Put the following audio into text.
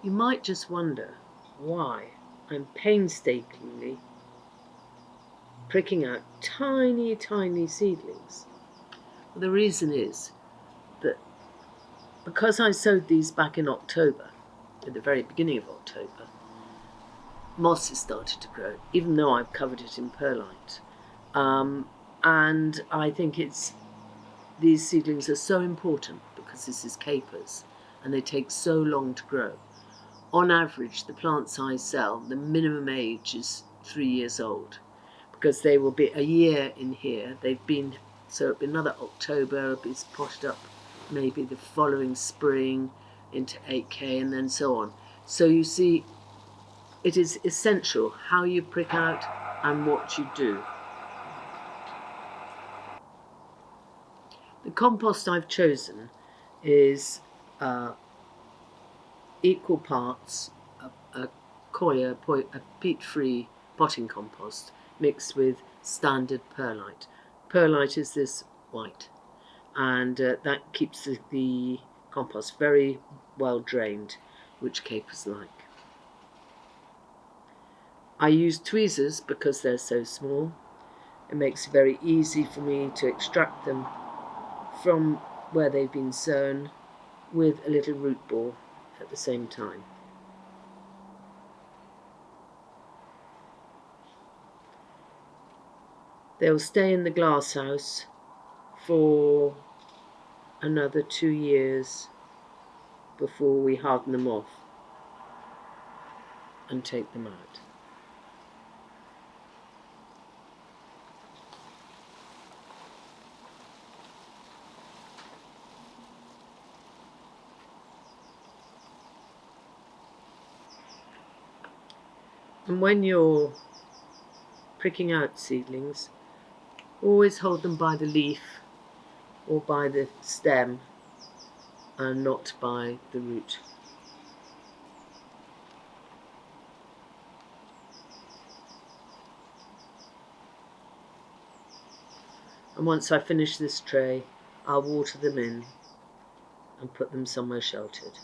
You might just wonder why I'm painstakingly pricking out tiny, tiny seedlings. Well, the reason is that because I sowed these back in October, at the very beginning of October, moss has started to grow, even though I've covered it in perlite. And I think these seedlings are so important because this is capers and they take so long to grow. On average, the plants I sell, the minimum age is 3 years old because they will be a year in here. So it'll be another October, it'll be potted up maybe the following spring into 8K and then so on. So you see, it is essential how you prick out and what you do. The compost I've chosen is equal parts a peat-free potting compost mixed with standard perlite. Perlite is this white, and that keeps the compost very well drained, which capers like. I use tweezers because they're so small. It makes it very easy for me to extract them from where they've been sown with a little root ball at the same time. They'll stay in the glasshouse for another 2 years before we harden them off and take them out. And when you're pricking out seedlings, always hold them by the leaf or by the stem and not by the root. And once I finish this tray, I'll water them in and put them somewhere sheltered.